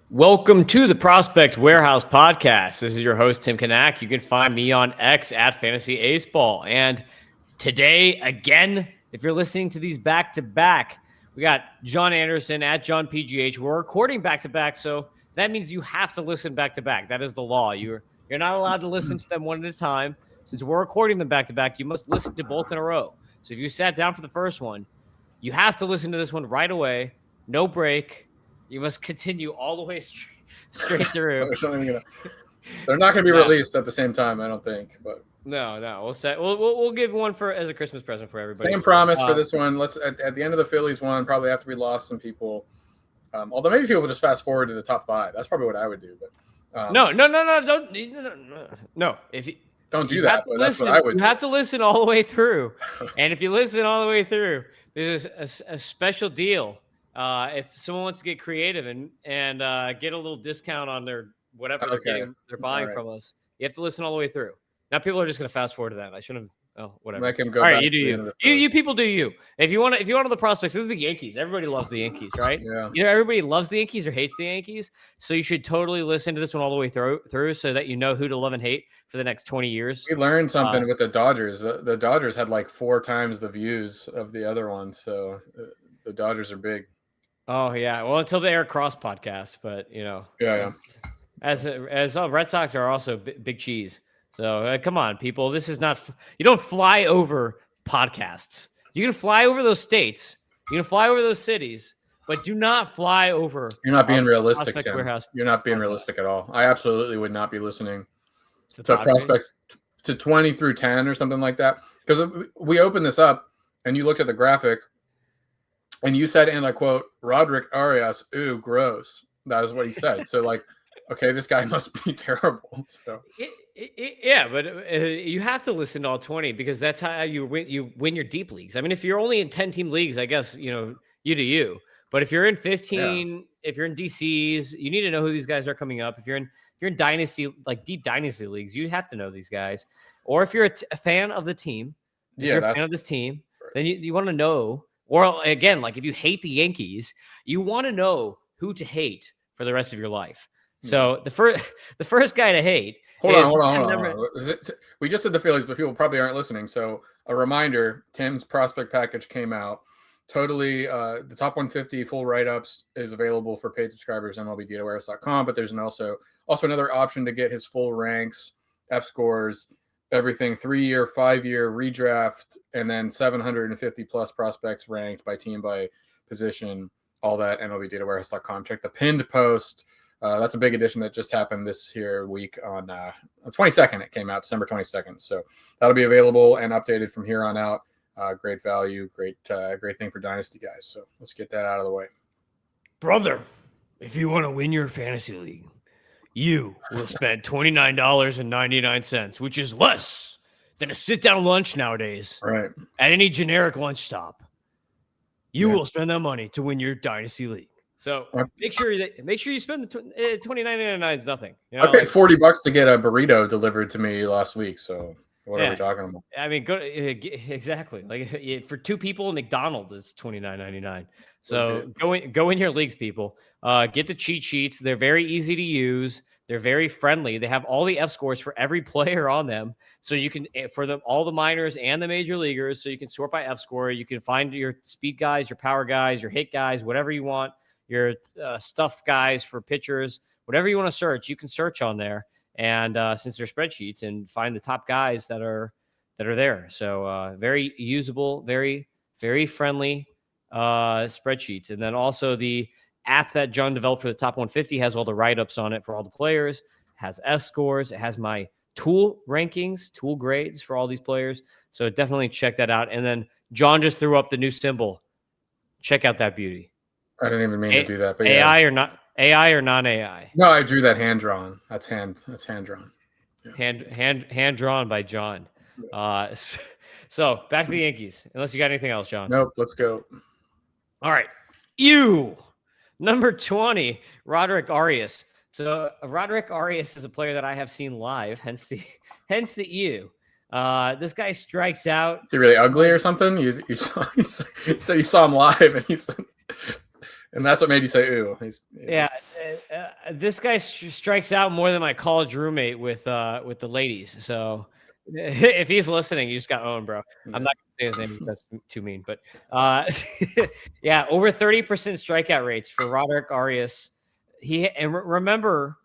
Welcome to the Prospect Warehouse Podcast. This is your host, Tim Kanak. You can find me on X at Fantasy Aceball. And today, again, if you're listening to these back-to-back, we got John Anderson at John PGH. We're recording back-to-back, so that means you have to listen back-to-back. That is the law. You're not allowed to listen to them one at a time. Since we're recording them back-to-back, you must listen to both in a row. So if you sat down for the first one, you have to listen to this one right away. No break. You must continue all the way straight through. They're not going to be released at the same time, I don't think. But no, we'll give one for as a Christmas present for everybody. Same promise for this one. Let's at the end of the Phillies one, probably after we lost some people. Although maybe people will just fast forward to the top five. That's probably what I would do. But no, no. If you don't do that, but that's what I would. You have to listen all the way through, and if you listen all the way through, there's a special deal. If someone wants to get creative and get a little discount on their whatever they're buying from us, you have to listen all the way through. Now people are just going to fast forward to that. I shouldn't have. Oh, whatever. Make him go. All right, you do you. You people do you. If you want to the prospects, this is the Yankees. Everybody loves the Yankees, right? Yeah. Either everybody loves the Yankees or hates the Yankees. So you should totally listen to this one all the way through so that you know who to love and hate for the next 20 years. We learned something with the Dodgers. The Dodgers had like 4 times the views of the other ones, so the Dodgers are big. Oh yeah, well until the Eric Cross podcast, but you know, yeah. As Red Sox are also big cheese. So come on, people, this is not. You don't fly over podcasts. You can fly over those states. You can fly over those cities, but do not fly over. You're not being realistic, Tim. Warehouse. You're not being realistic at all. I absolutely would not be listening to prospects to 20 through 10 or something like that, because we opened this up and you looked at the graphic. And you said, and I quote, Roderick Arias, ooh, gross. That is what he said. So, like, okay, this guy must be terrible. So, yeah, but you have to listen to all 20 because that's how you win your deep leagues. I mean, if you're only in 10-team leagues, I guess, you know, you do you. But if you're in 15, if you're in DCs, you need to know who these guys are coming up. If you're in dynasty, like deep dynasty leagues, you have to know these guys. Or if you're a fan of the team, you're a fan of this team, then you want to know. Or again, like if you hate the Yankees, you want to know who to hate for the rest of your life. So the first guy to hate. Hold on. We just said the Phillies, but people probably aren't listening. So a reminder: Tim's prospect package came out. Totally, the top 150 full write-ups is available for paid subscribers on MLBDataWarehouse.com. But there's also another option to get his full ranks, F scores, everything 3-year, 5-year redraft, and then 750 plus prospects ranked by team, by position, all that. MLBDataWarehouse.com. Check the pinned post. That's a big addition that just happened this here week on the 22nd. It came out December 22nd. So that'll be available and updated from here on out. Great value, great thing for dynasty guys. So let's get that out of the way. Brother, if you want to win your fantasy league, you will spend $29.99, which is less than a sit-down lunch nowadays. Right. At any generic lunch stop. You will spend that money to win your dynasty league. So make sure you spend the $29.99 is nothing. You know, I paid $40 to get a burrito delivered to me last week. So what are we talking about? I mean, exactly. Like for 2 people, McDonald's is $29.99. So go in your leagues, people. Get the cheat sheets. They're very easy to use. They're very friendly. They have all the F scores for every player on them. So you can, for all the minors and the major leaguers, so you can sort by F score. You can find your speed guys, your power guys, your hit guys, whatever you want, your stuff guys for pitchers, whatever you want to search, you can search on there. And since they're spreadsheets, and find the top guys that are there. So very usable, very, very friendly spreadsheets. And then also the app that John developed for the top 150 has all the write-ups on it for all the players, has F scores, it has my tool rankings, tool grades for all these players. So definitely check that out. And then John just threw up the new symbol. Check out that beauty. I didn't even mean to do that. But AI or not AI or non-AI? No, I drew that hand drawn. That's hand drawn. Yeah. Hand drawn by John. So back to the Yankees. Unless you got anything else, John. Nope. Let's go. All right. Number 20, Roderick Arias. So Roderick Arias is a player that I have seen live, hence the EU. This guy strikes out. Is he really ugly or something? You saw him live, and And that's what made you say, ooh. This guy strikes out more than my college roommate with the ladies. So if he's listening, you just got owned, bro. Yeah. I'm not going to say his name because that's too mean. But yeah, over 30% strikeout rates for Roderick Arias. Remember,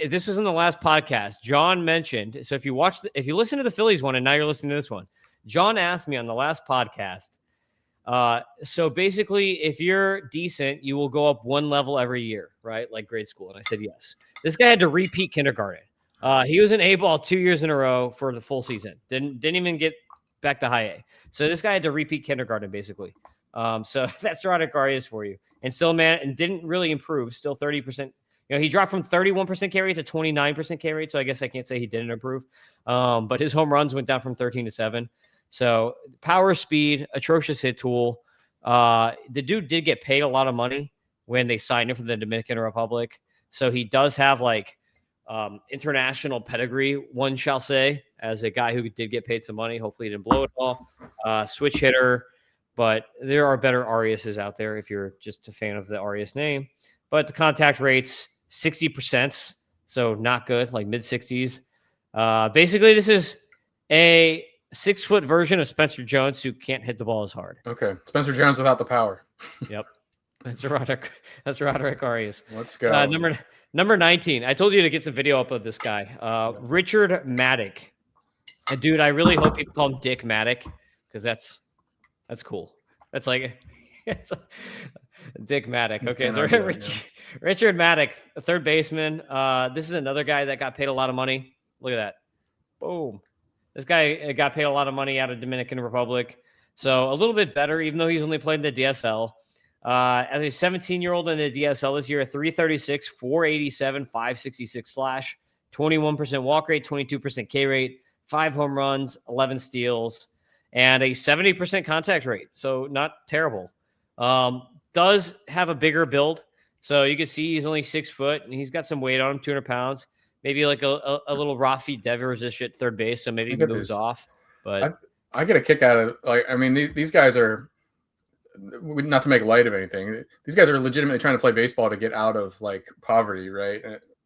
this was in the last podcast. John mentioned, so if you listen to the Phillies one and now you're listening to this one, John asked me on the last podcast, so basically, if you're decent, you will go up one level every year, right? Like grade school. And I said, yes. This guy had to repeat kindergarten. He was an A-ball 2 years in a row for the full season. Didn't even get back to high A. So this guy had to repeat kindergarten, basically. So that's Roderick Arias for you. And still, and didn't really improve. Still 30%. He dropped from 31% K rate to 29% K rate. So I guess I can't say he didn't improve. But his home runs went down from 13 to 7. So power, speed, atrocious hit tool. The dude did get paid a lot of money when they signed him for the Dominican Republic. So he does have international pedigree, one shall say, as a guy who did get paid some money. Hopefully he didn't blow it all. Switch hitter, but there are better Ariases out there if you're just a fan of the Arias name. But the contact rates, 60%, so not good, like mid-60s. Basically, this is a 6-foot version of Spencer Jones who can't hit the ball as hard. Okay. Spencer Jones without the power. Yep. That's Roderick Arias. Let's go. Number 19. I told you to get some video up of this guy. Richard Maddock. Dude, I really hope people call him Dick Maddock because that's cool. That's like Dick Maddock. Okay, so Richard Maddock, a third baseman. This is another guy that got paid a lot of money. Look at that. Boom. This guy got paid a lot of money out of Dominican Republic. So a little bit better, even though he's only played in the DSL. As a 17-year-old in the DSL this year, 336, 487, 566 slash, 21% walk rate, 22% K rate, 5 home runs, 11 steals, and a 70% contact rate. So not terrible. Does have a bigger build. So you can see he's only 6 foot and he's got some weight on him, 200 pounds. Maybe like a little Rafi Devers-ish at third base, so maybe he moves off. But I get a kick out of these guys are, not to make light of anything, these guys are legitimately trying to play baseball to get out of poverty, right?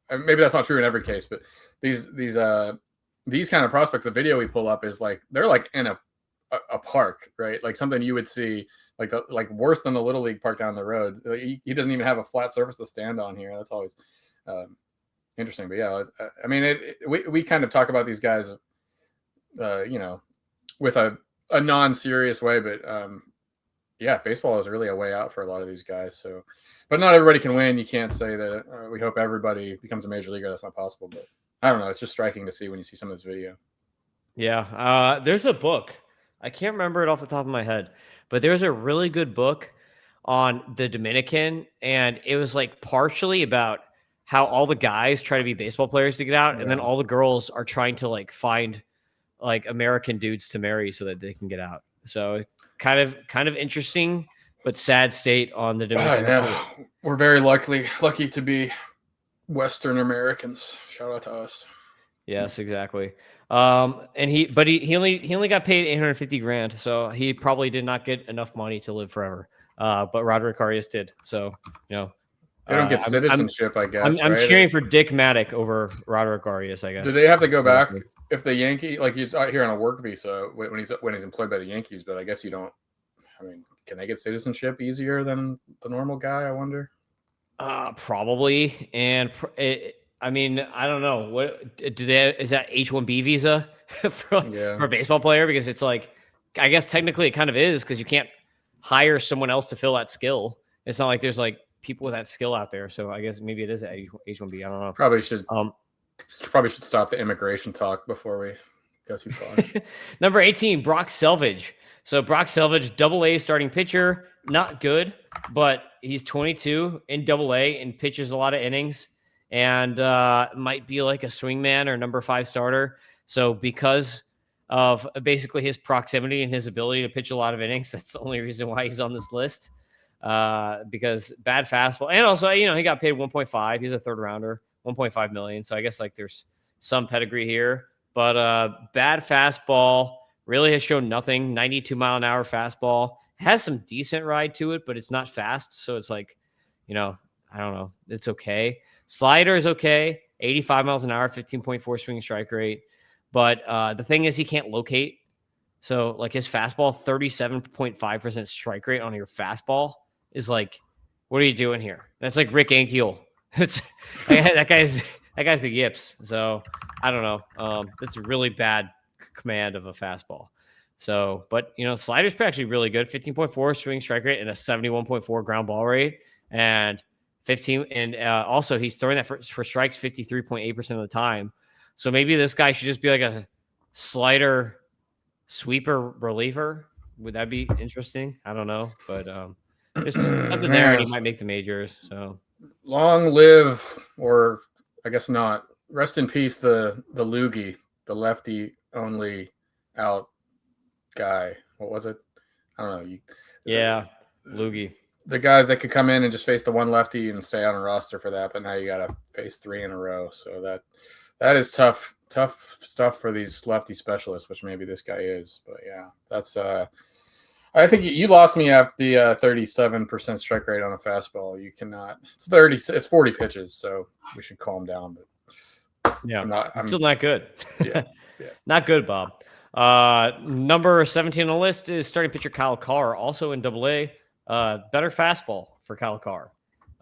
Maybe that's not true in every case, but these kind of prospects, the video we pull up is they're in a park, right? Like something you would see like worse than the Little League park down the road. He doesn't even have a flat surface to stand on here. That's always interesting. But yeah, I mean, we kind of talk about these guys, with a non-serious way, but yeah, baseball is really a way out for a lot of these guys. So, but not everybody can win. You can't say that we hope everybody becomes a major leaguer. That's not possible. But I don't know. It's just striking to see when you see some of this video. Yeah, there's a book. I can't remember it off the top of my head, but there's a really good book on the Dominican, and it was partially about how all the guys try to be baseball players to get out, and then all the girls are trying to find American dudes to marry so that they can get out. So kind of interesting, but sad state on the Dominican. We're very lucky to be Western Americans. Shout out to us. Yes, exactly. And he only got paid $850,000, so he probably did not get enough money to live forever. But Roderick Arias did. So they don't get citizenship, I guess. I'm cheering for Dick Maddock over Roderick Arias, I guess. Do they have to go back if the Yankee, he's out here on a work visa when he's employed by the Yankees? But I guess you don't. I mean, can they get citizenship easier than the normal guy? I wonder. Probably, and I mean, I don't know. What is that H-1B visa for a baseball player? Because it's I guess technically it kind of is because you can't hire someone else to fill that skill. It's not like there's people with that skill out there. So I guess maybe it is an H-1B. I don't know. Probably should stop the immigration talk before we go too far. Number 18, Brock Selvage. So Brock Selvage, Double-A starting pitcher, not good, but he's 22 in Double-A and pitches a lot of innings, and might be like a swingman or number 5 starter. So because of basically his proximity and his ability to pitch a lot of innings, that's the only reason why he's on this list. Because bad fastball, and also he got paid 1.5. He's a third rounder, 1.5 million. So I guess there's some pedigree here, but bad fastball. Really has shown nothing. 92 mile an hour fastball. Has some decent ride to it, but it's not fast. So it's I don't know. It's okay. Slider is okay. 85 miles an hour, 15.4 swing strike rate. But the thing is, he can't locate. So, like, his fastball, 37.5% strike rate on your fastball is like, what are you doing here? That's like Rick Ankiel. It's that guy's the yips. So, I don't know. That's a really bad command of a fastball. So, but slider's actually really good. 15.4 swing strike rate and a 71.4 ground ball rate, and 15. And also, he's throwing that for strikes 53.8% of the time. So maybe this guy should just be like a slider sweeper reliever. Would that be interesting? I don't know, but there's something there, and he might make the majors. So long live, or I guess not. Rest in peace, the loogie, the lefty only out guy. What was it? I don't know. Loogie. The guys that could come in and just face the one lefty and stay on a roster for that, but now you got to face 3 in a row. So that is tough stuff for these lefty specialists, which maybe this guy is. But yeah, that's I think you lost me at the 37% strike rate on a fastball. You cannot. It's 40 pitches, so we should calm down. But yeah, I'm still not good. Yeah. Not good, Bob. Number 17 on the list is starting pitcher Kyle Carr, also in AA. Better fastball for Kyle Carr.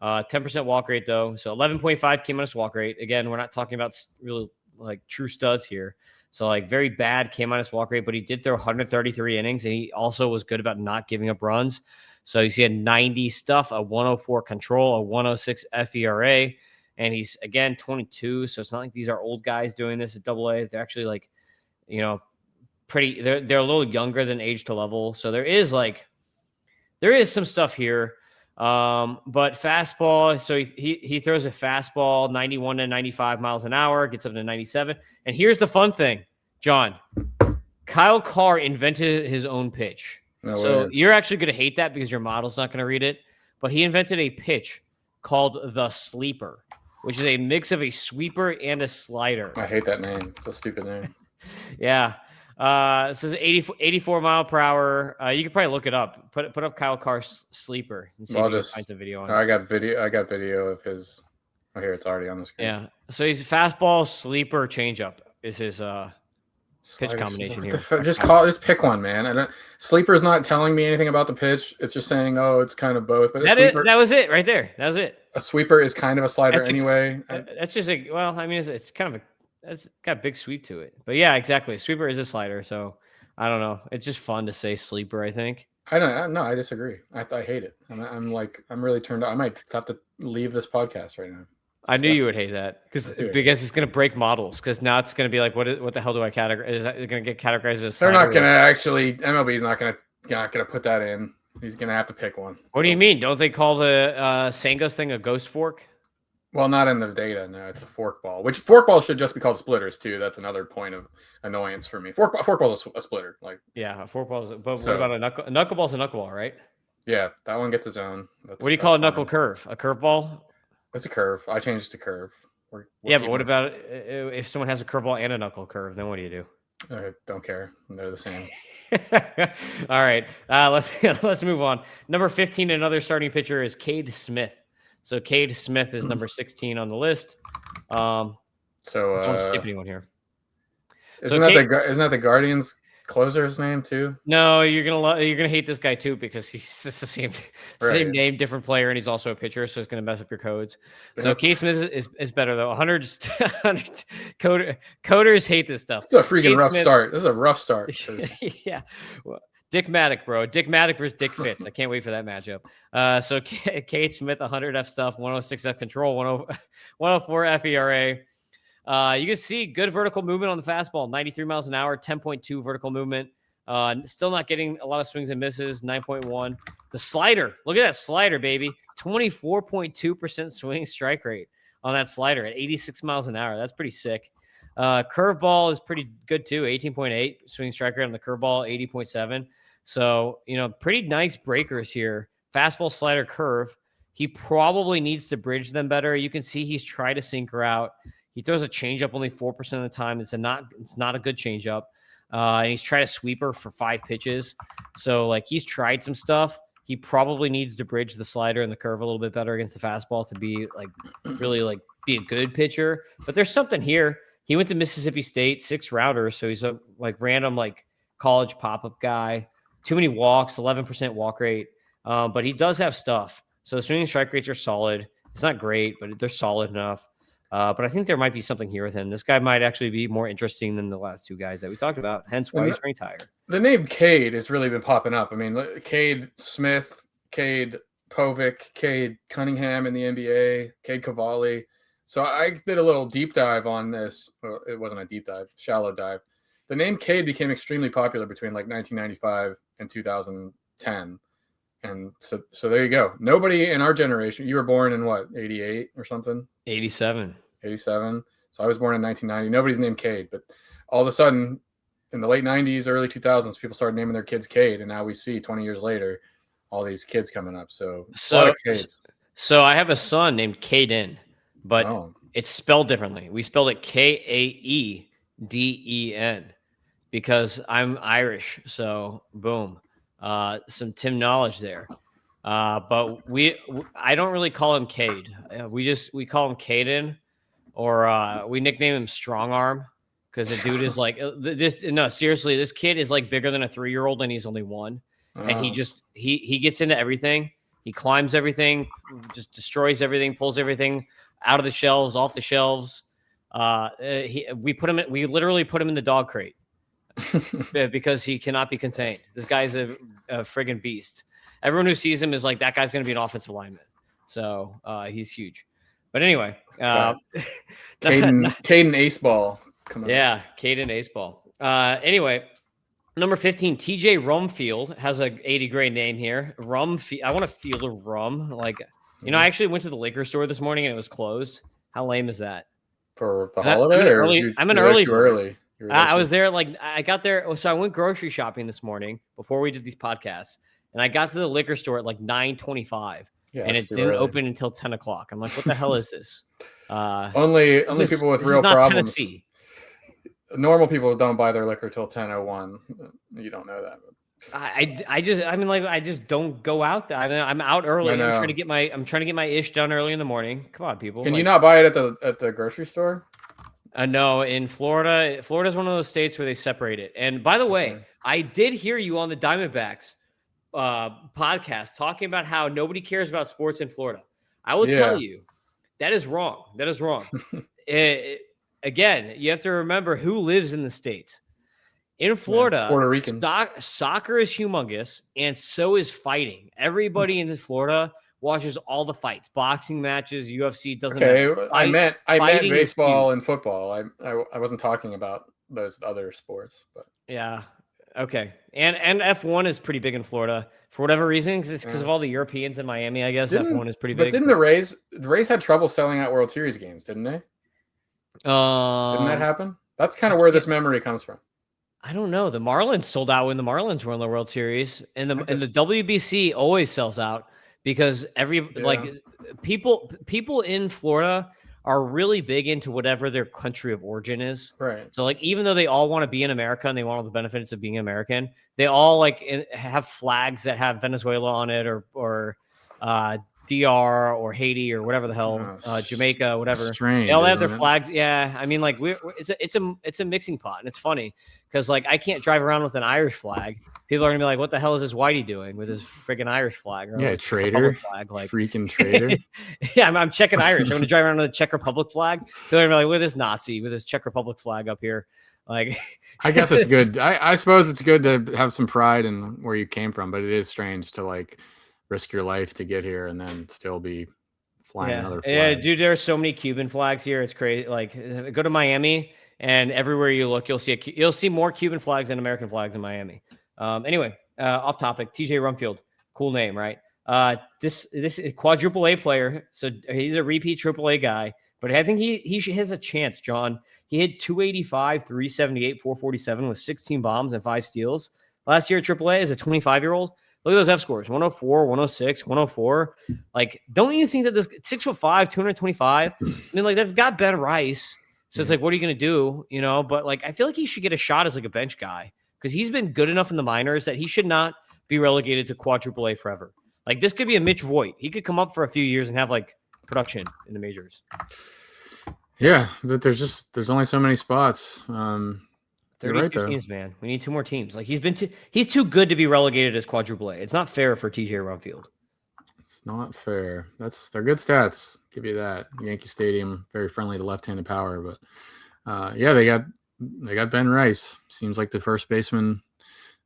10% walk rate, though. So 11.5 K- walk rate. Again, we're not talking about really like true studs here. So like very bad K- walk rate, but he did throw 133 innings, and he also was good about not giving up runs. So he had 90 stuff, a 104 control, a 106 FERA, and he's, again, 22. So it's not like these are old guys doing this at AA. They're actually like, pretty. They're a little younger than age to level. So there is some stuff here. But fastball, so he throws a fastball 91 to 95 miles an hour, gets up to 97. And here's the fun thing, John. Kyle Carr invented his own pitch. So you're actually going to hate that because your model's not going to read it. But he invented a pitch called the sleeper, which is a mix of a sweeper and a slider. I hate that name. It's a stupid name. Yeah. This is 84 mile per hour. You can probably look it up. Put up Kyle Carr's sleeper and see if you can find the video on it. I got video of his. Oh, here it's already on the screen. Yeah. So he's fastball, sleeper, changeup is his pitch combination here. Just pick one, man. Sleeper's not telling me anything about the pitch. It's just saying, it's kind of both. But that was it right there. That was it. A sweeper is kind of a slider anyway. That's just it's kind of it's got a big sweep to it. But yeah, exactly. Sweeper is a slider, so I don't know. It's just fun to say sleeper, I think. I disagree. I hate it. I'm really turned on. I might have to leave this podcast right now. I knew you would hate that because it's going to break models. Because now it's going to be like, what the hell do I categorize? Is it going to get categorized as? They're not going to actually. MLB is not going to put that in. He's going to have to pick one. What do you mean? Don't they call the Sangos thing a ghost fork? Well, not in the data. No, it's a forkball. Which forkball should just be called splitters too. That's another point of annoyance for me. Forkball's a splitter. Like a forkball's. But what about a knuckleball's a knuckleball, right? Yeah, that one gets its own. What do you call a knuckle curve? A curveball? It's a curve. I changed it to curve. But what about if someone has a curveball and a knuckle curve? Then what do you do? I don't care. They're the same. All right. Let's move on. Number 15, another starting pitcher is Cade Smith. So Cade Smith is number 16 on the list. So don't skip anyone here. Isn't that the Guardians closer's name too? No, you're gonna hate this guy too because he's just the same name, different player, and he's also a pitcher, so it's gonna mess up your codes. So Cade Smith is better though. 100 coders hate this stuff. This is a freaking rough start. This is a rough start. Yeah. Well, Dick Maddock, bro. Dick Maddock versus Dick Fitz. I can't wait for that matchup. So Cade Smith, 100 F stuff, 106 F control, 104 FERA. You can see good vertical movement on the fastball, 93 miles an hour, 10.2 vertical movement. Still not getting a lot of swings and misses, 9.1. The slider, look at that slider, baby. 24.2% swing strike rate on that slider at 86 miles an hour. That's pretty sick. Curveball is pretty good too, 18.8 swing strike rate on the curveball, 80.7. So, pretty nice breakers here. Fastball, slider, curve. He probably needs to bridge them better. You can see he's tried to sinker out. He throws a changeup only 4% of the time. It's not a good changeup. And he's tried a sweeper for 5 pitches. So, he's tried some stuff. He probably needs to bridge the slider and the curve a little bit better against the fastball to be like really like be a good pitcher. But there's something here. He went to Mississippi State, 6 rounders, so he's a like random like college pop-up guy. Too many walks, 11% walk rate, but he does have stuff. So the swinging strike rates are solid. It's not great, but they're solid enough. But I think there might be something here with him. This guy might actually be more interesting than the last 2 guys that we talked about. Hence why he's ranked higher. The name Cade has really been popping up. I mean, Cade Smith, Cade Povich, Cade Cunningham in the NBA, Cade Cavalli. So I did a little deep dive on this. Well, it wasn't a deep dive, shallow dive. The name Cade became extremely popular between like 1995 and 2010. And so there you go. Nobody in our generation, you were born in what, 88 or something? 87. 87. So I was born in 1990. Nobody's named Cade, but all of a sudden in the late 90s, early 2000s, people started naming their kids Cade. And now we see 20 years later, all these kids coming up. So a lot of Cades. So I have a son named Caden, but it's spelled differently. We spelled it Kaeden because I'm Irish. So boom. Some Tim knowledge there. But I don't really call him Cade. We call him Caden, or we nickname him Strong Arm because the dude is like this. No, seriously, this kid is like bigger than a 3-year-old, and he's only 1. And he gets into everything. He climbs everything, just destroys everything, pulls everything out of the shelves, off the shelves. We literally put him in the dog crate because he cannot be contained. This guy's a friggin' beast. Everyone who sees him is like, that guy's going to be an offensive lineman. So he's huge. But anyway, Caden Aceball. Yeah, Caden Aceball. Anyway, number 15, TJ Rumfield has a 80 grade name here. I want to feel a rum. Like, I actually went to the liquor store this morning and it was closed. How lame is that? For the holiday? I'm an early. I was there, I got there. So I went grocery shopping this morning before we did these podcasts. And I got to the liquor store at like 9:25. Yeah, and it didn't open until 10 o'clock. I'm like, what the hell is this? Only people with real problems. Tennessee. Normal people don't buy their liquor till 10:01. You don't know that. I just don't go out there. I'm out early. I'm trying to get my ish done early in the morning. Come on, people. Can you not buy it at the grocery store? No, in Florida. Florida's one of those states where they separate it. And by the way, I did hear you on the Diamondbacks podcast talking about how nobody cares about sports in Florida. I will tell you that is wrong. That is wrong. Again, you have to remember who lives in the state. In Florida, Puerto Ricans. Soccer is humongous, and so is fighting. Everybody in Florida watches all the fights, boxing matches, UFC. Doesn't matter. I meant baseball and football. I wasn't talking about those other sports, but yeah. Okay. And F1 is pretty big in Florida for whatever reason, because of all the Europeans in Miami, I guess. F1 is pretty big. But didn't the Rays had trouble selling out World Series games, didn't they? Didn't that happen? That's kind of where this memory comes from. I don't know. The Marlins sold out when the Marlins were in the World Series, and the WBC always sells out because people in Florida are really big into whatever their country of origin is. Right. So even though they all want to be in America and they want all the benefits of being American, they all have flags that have Venezuela on it or DR or Haiti or whatever the hell, Jamaica, whatever. Strange, they all have their flags. Yeah. I mean, it's a mixing pot, and it's funny because I can't drive around with an Irish flag. People are gonna be like, "What the hell is this Whitey doing with his freaking Irish flag?" Or traitor flag, freaking traitor. Yeah, I'm Czech and Irish. I'm gonna drive around with a Czech Republic flag. People are gonna be like, "Look at this Nazi with his Czech Republic flag up here." Like, I guess it's good. I suppose it's good to have some pride in where you came from, but it is strange to risk your life to get here and then still be flying another flag. Yeah, dude, there are so many Cuban flags here. It's crazy. Go to Miami, and everywhere you look, you'll see more Cuban flags than American flags in Miami. Anyway, off topic. TJ Rumfield, cool name, right? This is a quadruple A player, so he's a repeat triple A guy. But I think he has a chance, John. He hit 285, 378, 447 with 16 bombs and 5 steals last year at triple A as a 25-year-old. Look at those F scores: 104, 106, 104. Don't you think that this 6'5", 225? I mean, they've got Ben Rice, so it's what are you going to do? But I feel like he should get a shot as a bench guy because he's been good enough in the minors that he should not be relegated to quadruple A forever. Like this could be a Mitch Voigt. He could come up for a few years and have like production in the majors. Yeah, but there's only so many spots. 32 right, teams, man. We need 2 more teams. Like he's too good to be relegated as quadruple A. It's not fair for TJ Rumfield. It's not fair. They're good stats. Give you that. Yankee Stadium, very friendly to left-handed power, but yeah, they got Ben Rice. Seems like the first baseman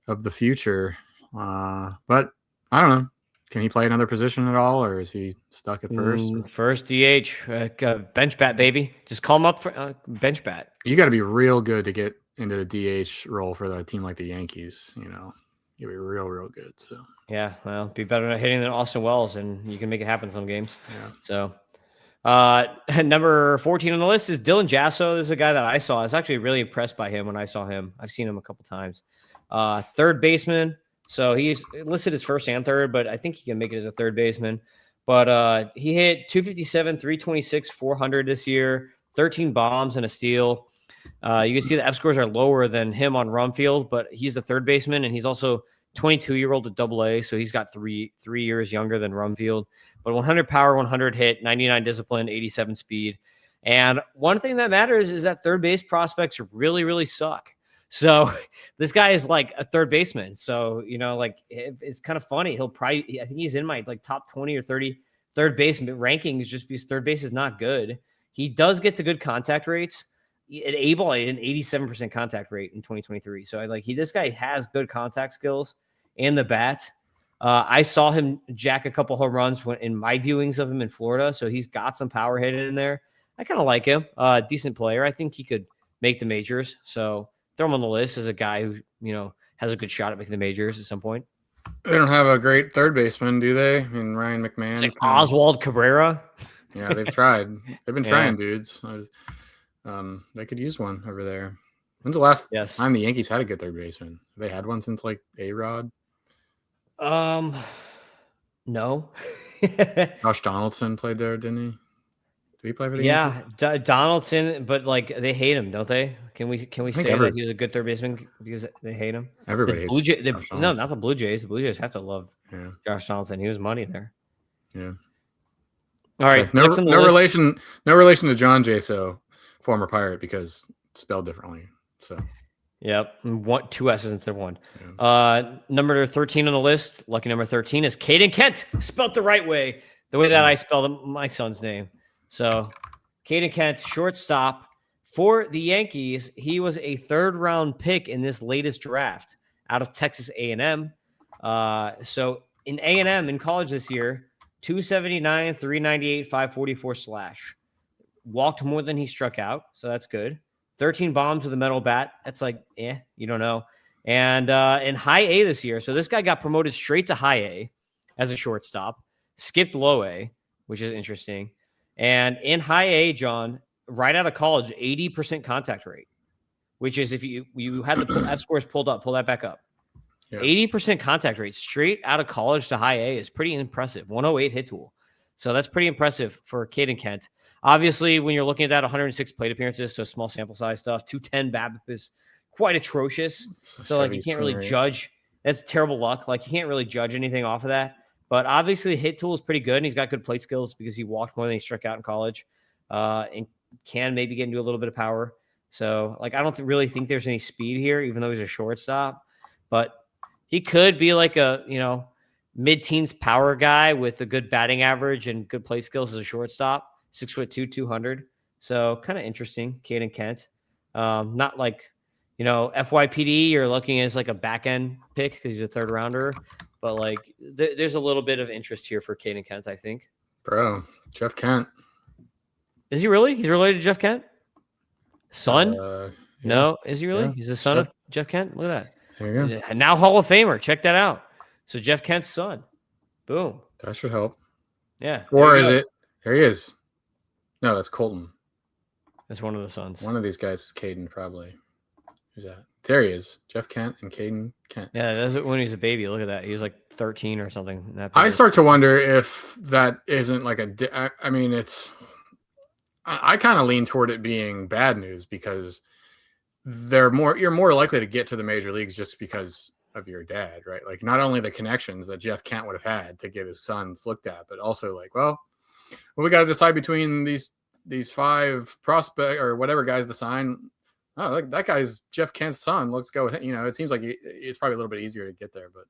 of the future. But I don't know. Can he play another position at all, or is he stuck at first? First DH, bench bat, baby. Just call him up for bench bat. You got to be real good to get into the DH role for a team like the Yankees. You know, you'll be real good. So yeah, well, be better at hitting than Austin Wells, and you can make it happen some games. Yeah. So, number 14 on the list is Dylan Jasso. This is a guy that I saw. I was actually really impressed by him when I saw him. I've seen him a couple times. Third baseman. So he's listed as first and third, but I think he can make it as a third baseman. But he hit 257, 326, 400 this year, 13 bombs and a steal. You can see the F scores are lower than him on Rumfield, but he's the third baseman, and he's also 22-year-old at Double-A, so he's got three years younger than Rumfield. But 100 power, 100 hit, 99 discipline, 87 speed. And one thing that matters is that third base prospects really, really suck. So this guy is like a third baseman. So, you know, like it's kind of funny. He'll probably, I think he's in my like top 20 or 30 third baseman rankings just because third base is not good. He does get to good contact rates. At A-ball, he had an 87% contact rate in 2023. So this guy has good contact skills and the bat. I saw him jack a couple home runs in my viewings of him in Florida. So he's got some power hit in there. I kind of like him. Decent player. I think he could make the majors. So throw him on the list as a guy who, you know, has a good shot at making the majors at some point. They don't have a great third baseman, do they? I mean, Ryan McMahon. It's like Oswald Cabrera. Yeah, they've tried. They've been trying, dudes. They could use one over there. When's the last time the Yankees had a good third baseman? Have they had one since like A-Rod? No. Josh Donaldson played there, didn't he? Did he play for the Yankees? Donaldson, but like they hate him, don't they? Can we say that he's a good third baseman because they hate him? Everybody hates No, not the Blue Jays. The Blue Jays have to love Josh Donaldson. He was money there. Yeah. All right. No relation to John Jaso, former Pirate, because it's spelled differently. So. Yep. 2 S's instead of 1. Yeah. Number 13 on the list, lucky number 13 is Caden Kent, spelled the right way, the way that I spelled my son's name. So Caden Kent, shortstop for the Yankees. He was a 3rd-round pick in this latest draft out of Texas A&M. So in A&M in college this year, 279, 398, 544 slash. Walked more than he struck out, so that's good. 13 bombs with a metal bat. That's like, you don't know. And in high A this year, so this guy got promoted straight to high A as a shortstop, skipped low A, which is interesting. And in high A, John, right out of college, 80% contact rate, which is if you had the F scores pull that back up. Yeah. 80% contact rate straight out of college to high A is pretty impressive. 108 hit tool. So that's pretty impressive for Caden Kent. Obviously, when you're looking at that, 106 plate appearances, so small sample size stuff, 210 BABIP is quite atrocious. So like you can't really judge. That's terrible luck. Like you can't really judge anything off of that. But obviously, the hit tool is pretty good, and he's got good plate skills because he walked more than he struck out in college, and can maybe get into a little bit of power. So like I don't really think there's any speed here, even though he's a shortstop. But he could be like a mid-teens power guy with a good batting average and good plate skills as a shortstop. 6'2", 200. So kind of interesting, Caden Kent. Not like, FYPD, you're looking as like a back end pick because he's a 3rd rounder. But like there's a little bit of interest here for Caden Kent, I think. Bro, Jeff Kent. Is he really? He's related to Jeff Kent? Son? Yeah. No, is he really? Yeah. He's the son of Jeff Kent? Look at that. There you go. Now Hall of Famer. Check that out. So Jeff Kent's son. Boom. That should help. Yeah. Or is it? There he is. No, that's Colton. That's one of the sons. One of these guys is Caden, probably. Who's that? There he is. Jeff Kent and Caden Kent. Yeah, that's when he's a baby. Look at that. He was like 13 or something. I start to wonder if that isn't like I mean, it's... I kind of lean toward it being bad news because you're more likely to get to the major leagues just because of your dad, right? Like not only the connections that Jeff Kent would have had to get his sons looked at, but also like, well, we got to decide between these 5 prospect or whatever guys to sign. Oh, like that guy's Jeff Kent's son. Let's go with it. It seems like it's probably a little bit easier to get there, but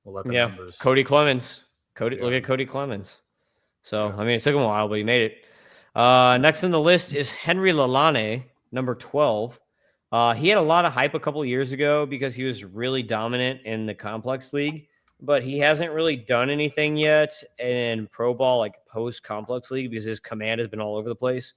we'll let the numbers. Cody Clemens. Look at Cody Clemens. So, I mean, it took him a while, but he made it. Next on the list is Henry Lalane, number 12. He had a lot of hype a couple of years ago because he was really dominant in the complex league, but he hasn't really done anything yet in pro ball, like post complex league, because his command has been all over the place.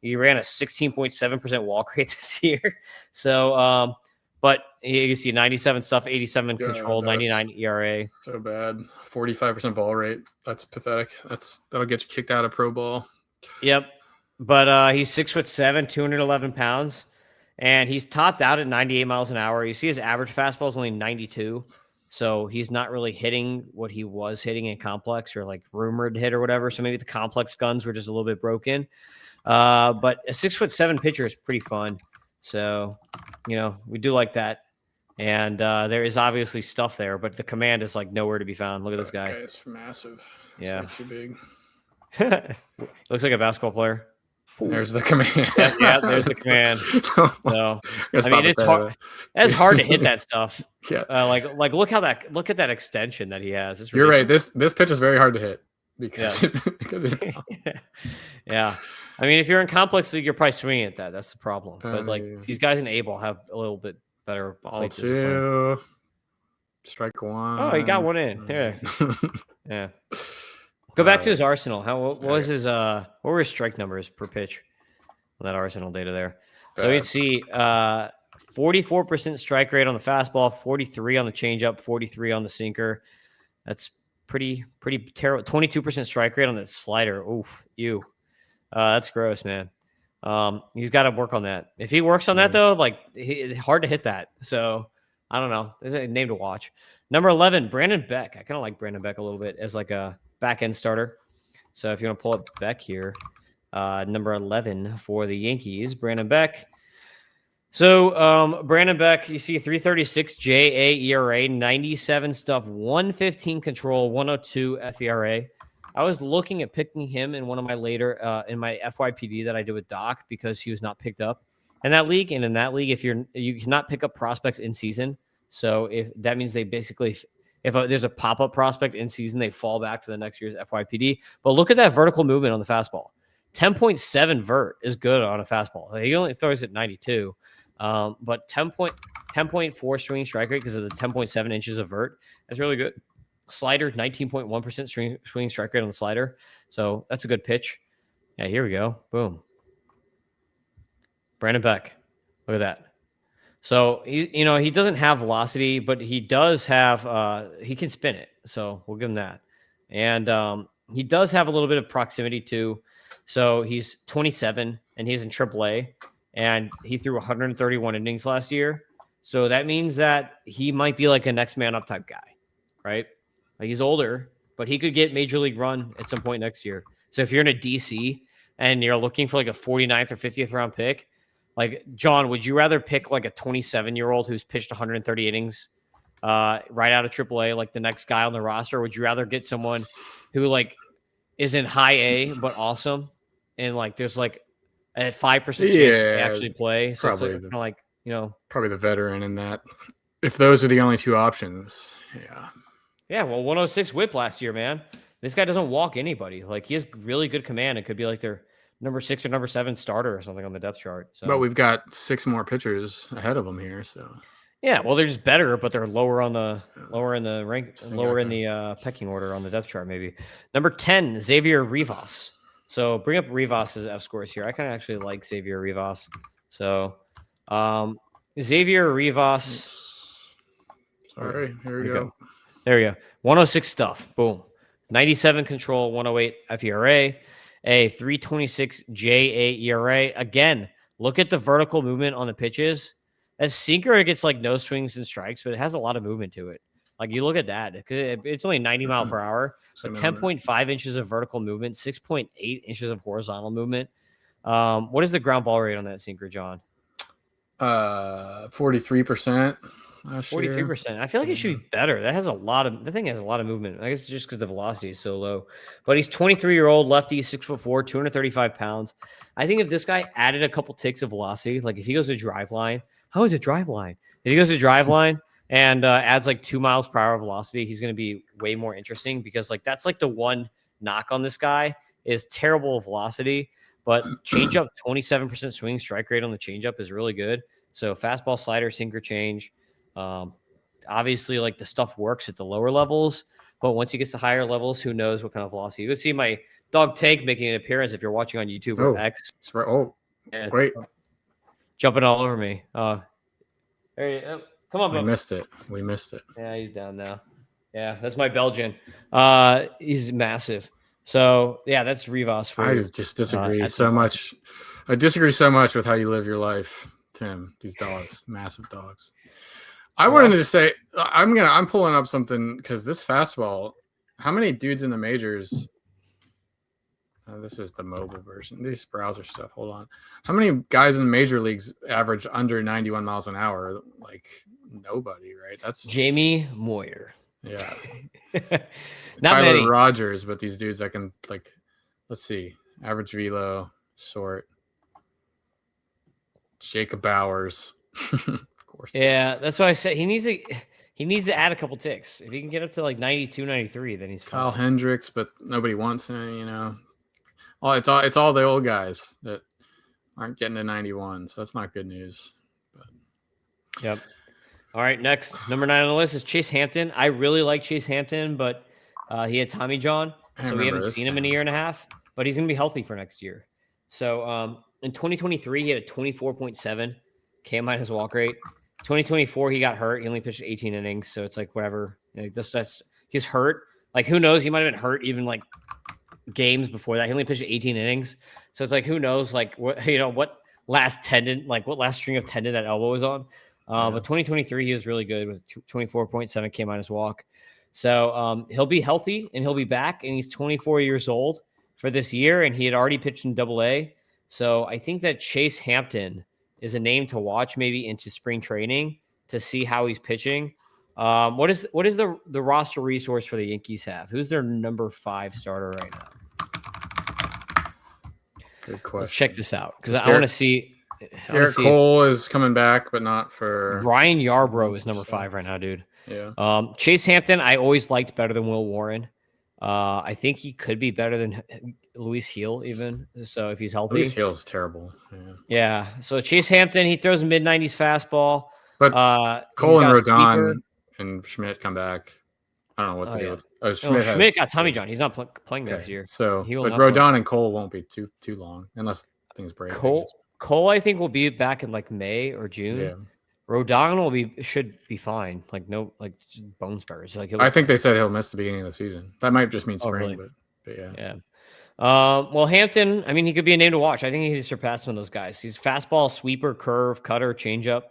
He ran a 16.7% walk rate this year. So, but you can see 97 stuff, 87 control, 99 ERA. So bad. 45% ball rate. That's pathetic. That'll get you kicked out of pro ball. Yep. But he's 6'7", 211 pounds, and he's topped out at 98 miles an hour. You see his average fastball is only 92. So he's not really hitting what he was hitting in complex or like rumored hit or whatever. So maybe the complex guns were just a little bit broken. But a 6'7" pitcher is pretty fun. So, we do like that. And there is obviously stuff there, but the command is like nowhere to be found. Look at this guy. It's massive. Yeah. It's too big. Looks like a basketball player. There's the command. Yeah, there's the command. So, I mean, it's hard. It's hard to hit that stuff. Yeah. Like look at that extension that he has. It's You're right. This pitch is very hard to hit because yeah. I mean, if you're in complex league, you're probably swinging at that. That's the problem. But these guys in Able have a little bit better ball 2. Strike 1. Oh, he got one in. Yeah. Yeah. Go back to his Arsenal. What was his what were his strike numbers per pitch on that Arsenal data there? So you'd see 44% strike rate on the fastball, 43 on the changeup, 43 on the sinker. That's pretty terrible. 22% strike rate on the slider. Oof, ew. That's gross, man. He's got to work on that. If he works on that though, it's hard to hit that. So I don't know. There's a name to watch. Number 11, Brandon Beck. I kind of like Brandon Beck a little bit as like a back end starter. So if you want to pull up Beck here, number 11 for the Yankees, Brandon Beck. So Brandon Beck, you see 336 JA ERA, 97 stuff, 115 control, 102 FERA. I was looking at picking him in one of my later in my FYPD that I did with Doc because he was not picked up in that league. And in that league, if you cannot pick up prospects in season. So if that means they basically, if there's a pop-up prospect in season, they fall back to the next year's FYPD. But look at that vertical movement on the fastball. 10.7 vert is good on a fastball. He only throws at 92. But 10.4 swinging strike rate because of the 10.7 inches of vert. That's really good. Slider, 19.1% swinging strike rate on the slider. So that's a good pitch. Yeah, here we go. Boom. Brandon Beck. Look at that. So, he doesn't have velocity, but he does have, he can spin it. So we'll give him that. And he does have a little bit of proximity too. So he's 27 and he's in AAA and he threw 131 innings last year. So that means that he might be like a next man up type guy, right? Like he's older, but he could get major league run at some point next year. So if you're in a DC and you're looking for like a 49th or 50th round pick, like John, would you rather pick like a 27-year-old who's pitched 130 innings right out of AAA, like the next guy on the roster? Or would you rather get someone who like is in high A but awesome and like there's like a 5% chance to actually play? So probably it's like probably the veteran in that. If those are the only two options, yeah. Yeah, well, 106 whip last year, man. This guy doesn't walk anybody. Like he has really good command. It could be like their number 6 or number 7 starter or something on the depth chart. So. But we've got 6 more pitchers ahead of them here. So yeah, well, they're just better, but they're lower in the rank, lower in the pecking order on the depth chart. Maybe number 10, Xavier Rivas. So bring up Rivas's F scores here. I kind of actually like Xavier Rivas. So Xavier Rivas. Sorry, here we go. There we go. 106 stuff. Boom. 97 control, 108 FERA, a 326 JA ERA. Again, look at the vertical movement on the pitches. As sinker, it gets like no swings and strikes, but it has a lot of movement to it. Like you look at that, it's only 90 mile per hour, but 10.5 inches of vertical movement, 6.8 inches of horizontal movement. What is the ground ball rate on that sinker, John? 43%. 43%. I feel like it should be better. The thing has a lot of movement. I guess it's just because the velocity is so low. But he's 23-year-old lefty, 6'4", 235 pounds. I think if this guy added a couple ticks of velocity, like if he goes to drive line, how is it drive line? If he goes to drive line and adds like 2 miles per hour velocity, he's going to be way more interesting because like that's like the one knock on this guy is terrible velocity, but changeup 27% swing strike rate on the changeup is really good. So fastball, slider, sinker, change. Obviously, like the stuff works at the lower levels, but once he gets to higher levels, who knows what kind of velocity. You would see my dog Tank making an appearance if you're watching on YouTube or X. Right. Oh, great. Jumping all over me. Come on, We missed it. Yeah, he's down now. Yeah, that's my Belgian. He's massive. So, yeah, that's Rivas for I just disagree so much. I disagree so much with how you live your life, Tim. These dogs, massive dogs. I wanted to say I'm pulling up something because this fastball. How many dudes in the majors? This is the mobile version. These browser stuff. Hold on. How many guys in the major leagues average under 91 miles an hour? Like nobody, right? That's Jamie Moyer. Yeah. Not Tyler many. Rogers, but these dudes I can like. Let's see. Average velo sort. Jacob Bowers. Course. Yeah, that's why I said he needs to add a couple ticks. If he can get up to like 92, 93, then he's fine. Kyle Hendricks, but nobody wants him, you know. Well, it's all the old guys that aren't getting to 91, so that's not good news. But. Yep. All right, next, number 9 on the list is Chase Hampton. I really like Chase Hampton, but he had Tommy John, so we haven't seen him in a year and a half, but he's going to be healthy for next year. So in 2023, he had a 24.7 K- walk rate. 2024, he got hurt. He only pitched 18 innings, so it's like whatever. Like he's hurt. Like who knows? He might have been hurt even like games before that. He only pitched 18 innings, so it's like who knows? Like what last string of tendon that elbow was on. But 2023, he was really good with 24.7 K- walk. So he'll be healthy and he'll be back. And he's 24 years old for this year, and he had already pitched in AA. So I think that Chase Hampton is a name to watch maybe into spring training to see how he's pitching. What is the roster resource for the Yankees have? Who's their number 5 starter right now? Good question. Let's check this out because I want to see. Garrett Cole is coming back, but not for Ryan Yarbrough is number 5 right now, dude. Yeah. Chase Hampton, I always liked better than Will Warren. I think he could be better than Luis Heel even. So if he's healthy, Luis Heel is terrible. Yeah. So Chase Hampton, he throws a mid-90s fastball. But Cole and Rodon and Schmidt come back. I don't know what to do with. Schmidt got Tommy John. He's not playing this year. So, but Rodon and Cole won't be too long unless things break. Cole, I think will be back in like May or June. Yeah. Rodon should be fine. Like just bone spurs. Like I think they said he'll miss the beginning of the season. That might just mean spring, really? but yeah. Yeah. Well, Hampton, I mean, he could be a name to watch. I think he could surpass some of those guys. He's fastball, sweeper, curve, cutter, changeup.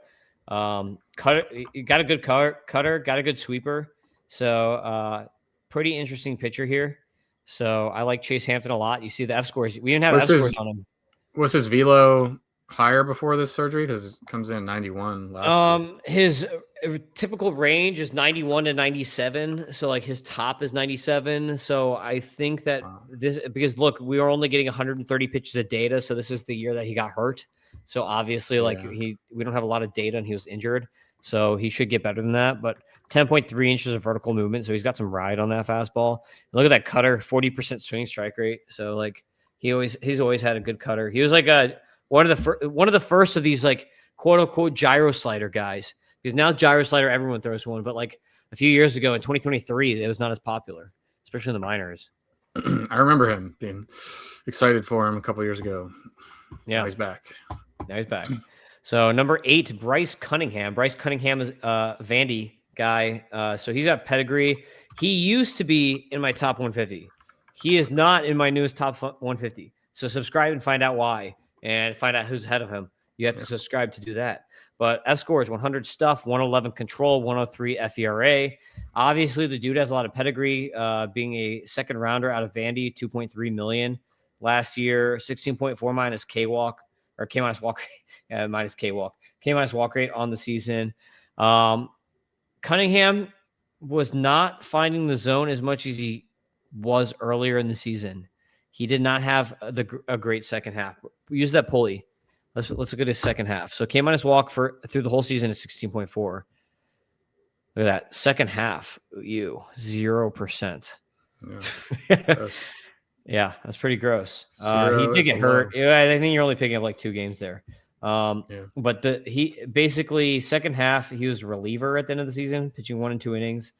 Cutter, got a good cutter, got a good sweeper. So, pretty interesting pitcher here. So I like Chase Hampton a lot. You see the F scores. We didn't have F scores on him. Was his velo higher before this surgery? Because it comes in 91 last year. His typical range is 91 to 97. So like his top is 97. So I think that because look, we are only getting 130 pitches of data. So this is the year that he got hurt. So obviously we don't have a lot of data and he was injured. So he should get better than that. But 10.3 inches of vertical movement. So he's got some ride on that fastball. And look at that cutter, 40% swing strike rate. So like he's always had a good cutter. He was like one of the first of these like quote unquote gyro slider guys, because now gyro slider everyone throws one, but like a few years ago in 2023 it was not as popular, especially in the minors. I remember him being excited for him a couple years ago. Yeah, now he's back. So number 8, Bryce Cunningham. Bryce Cunningham is a Vandy guy, so he's got pedigree. He used to be in my top 150. He is not in my newest top 150. So subscribe and find out why. And find out who's ahead of him. You have to subscribe to do that. But F score is 100 stuff, 111 control, 103 FERA. Obviously, the dude has a lot of pedigree, being a second rounder out of Vandy, $2.3 million last year, 16.4 minus K-walk or K minus walk, minus K-walk, K minus walk rate on the season. Cunningham was not finding the zone as much as he was earlier in the season. He did not have a great second half. Use that pulley. Let's look at his second half. So K-minus walk through the whole season is 16.4. Look at that. Second half, 0%. Yeah. Yeah, that's pretty gross. He did get hurt. I think you're only picking up like 2 games there. But he basically second half, he was reliever at the end of the season, pitching 1 and 2 innings.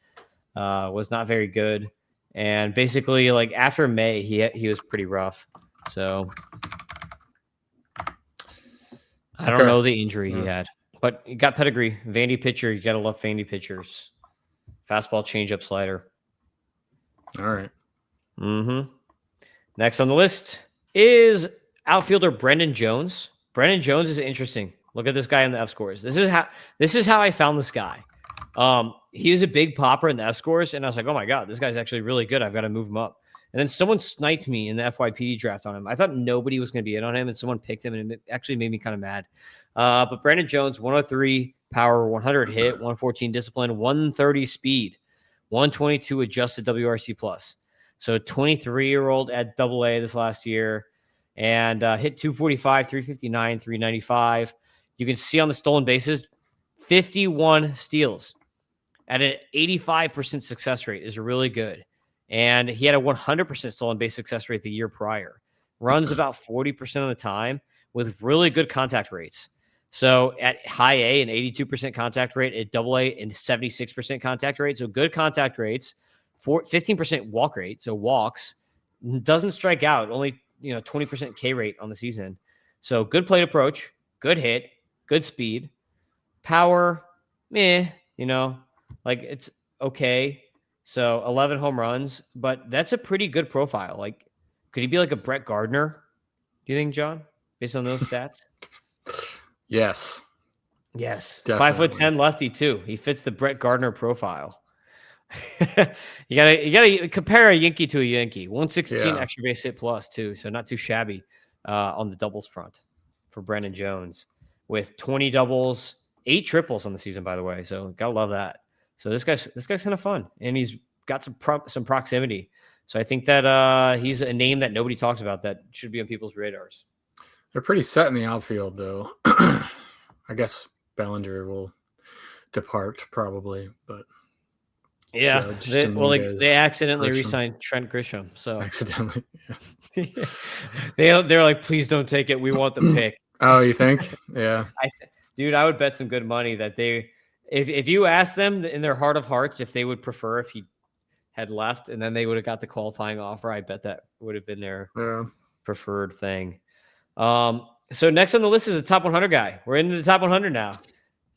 Was not very good. And basically, like after May, he was pretty rough. So I don't know the injury he had, but he got pedigree. Vandy pitcher, you gotta love Vandy pitchers. Fastball, changeup, slider. All right. Next on the list is outfielder Brendan Jones. Brendan Jones is interesting. Look at this guy in the F scores. This is how I found this guy. He is a big popper in the F scores, and I was like, oh my God, this guy's actually really good. I've got to move him up. And then someone sniped me in the FYPD draft on him. I thought nobody was going to be in on him, and someone picked him, and it actually made me kind of mad. But Brandon Jones, 103 power, 100 hit, 114 discipline, 130 speed, 122 adjusted WRC plus. So 23-year-old at AA this last year, and hit 245, 359, 395. You can see on the stolen bases, 51 steals at an 85% success rate is really good. And he had a 100% stolen base success rate the year prior. Runs about 40% of the time with really good contact rates. So at high A, an 82% contact rate, at double A, and 76% contact rate. So good contact rates, 15% walk rate. So walks, doesn't strike out, only 20% K rate on the season. So good plate approach, good hit, good speed, power, like it's okay. So 11 home runs, but that's a pretty good profile. Like, could he be like a Brett Gardner? Do you think, John, based on those stats? Yes. Definitely. 5'10" lefty too. He fits the Brett Gardner profile. you gotta compare a Yankee to a Yankee. 116 extra base hit plus too, so not too shabby on the doubles front for Brandon Jones with 20 doubles, 8 triples on the season, by the way. So gotta love that. So this guy's kind of fun, and he's got some proximity. So I think that he's a name that nobody talks about that should be on people's radars. They're pretty set in the outfield, though. I guess Bellinger will depart probably, but yeah. They accidentally re-signed Trent Grisham. So accidentally, they're like, please don't take it. We want the pick. Oh, you think? Yeah, dude, I would bet some good money that they. If you ask them in their heart of hearts if they would prefer if he had left and then they would have got the qualifying offer, I bet that would have been their preferred thing. So next on the list is a top 100 guy. We're into the top 100 now.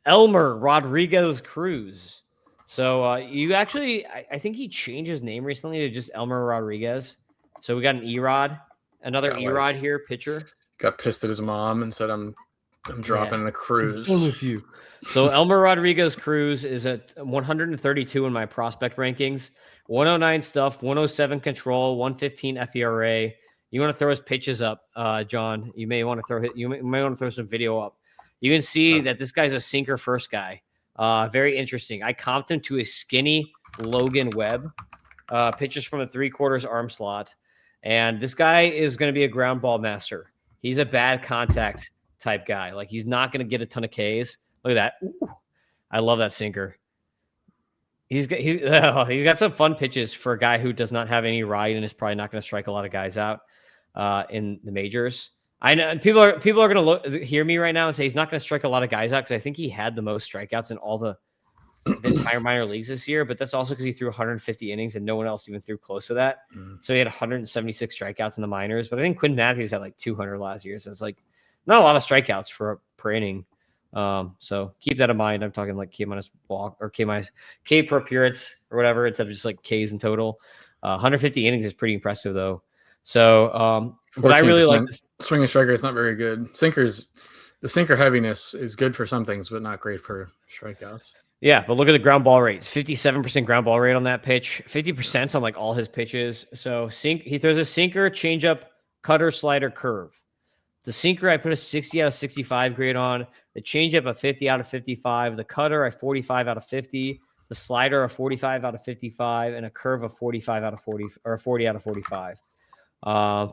Elmer Rodriguez Cruz. So you actually, I think he changed his name recently to just Elmer Rodriguez. So we got an Erod, another Erod here, pitcher. Got pissed at his mom and said, I'm dropping a Cruz. With you. So Elmer Rodriguez Cruz is at 132 in my prospect rankings. 109 stuff, 107 control, 115 FERA. You want to throw his pitches up, John? You may want to throw some video up. You can see that this guy's a sinker first guy. Very interesting. I comped him to a skinny Logan Webb. Pitches from a 3/4 arm slot, and this guy is going to be a ground ball master. He's a bad contact type guy. Like, he's not going to get a ton of Ks. Look at that. Ooh, I love that sinker. He's got some fun pitches for a guy who does not have any ride and is probably not going to strike a lot of guys out in the majors. I know people are going to hear me right now and say he's not going to strike a lot of guys out because I think he had the most strikeouts in all the entire minor leagues this year, but that's also because he threw 150 innings and no one else even threw close to that. So he had 176 strikeouts in the minors, but I think Quinn Matthews had like 200 last year. So it's like not a lot of strikeouts per inning. So keep that in mind. I'm talking like K minus walk or K per appearance or whatever, instead of just like Ks in total. 150 innings is pretty impressive though. So, but I really like this. Swinging striker is not very good. The sinker heaviness is good for some things, but not great for strikeouts. Yeah, but look at the ground ball rates. 57% ground ball rate on that pitch. 50% on like all his pitches. So he throws a sinker, changeup, cutter, slider, curve. The sinker, I put a 60 out of 65 grade on. The changeup, a 50 out of 55. The cutter, a 45 out of 50. the slider a 45 out of 55, and a curve a 45 out of 40 or 40 out of 45.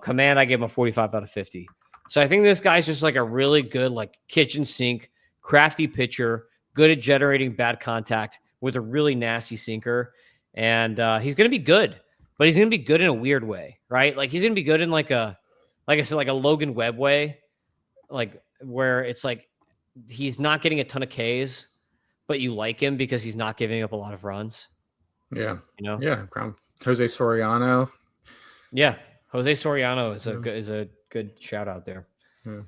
Command, I gave him a 45 out of 50. So I think this guy's just like a really good, like kitchen sink, crafty pitcher, good at generating bad contact with a really nasty sinker. And he's going to be good, but he's going to be good in a weird way, right? Like he's going to be good in like I said, like a Logan Webb way, like where it's like he's not getting a ton of Ks, but you like him because he's not giving up a lot of runs. Yeah. You know? Yeah. Jose Soriano. Yeah. Jose Soriano is a good shout out there. Yeah.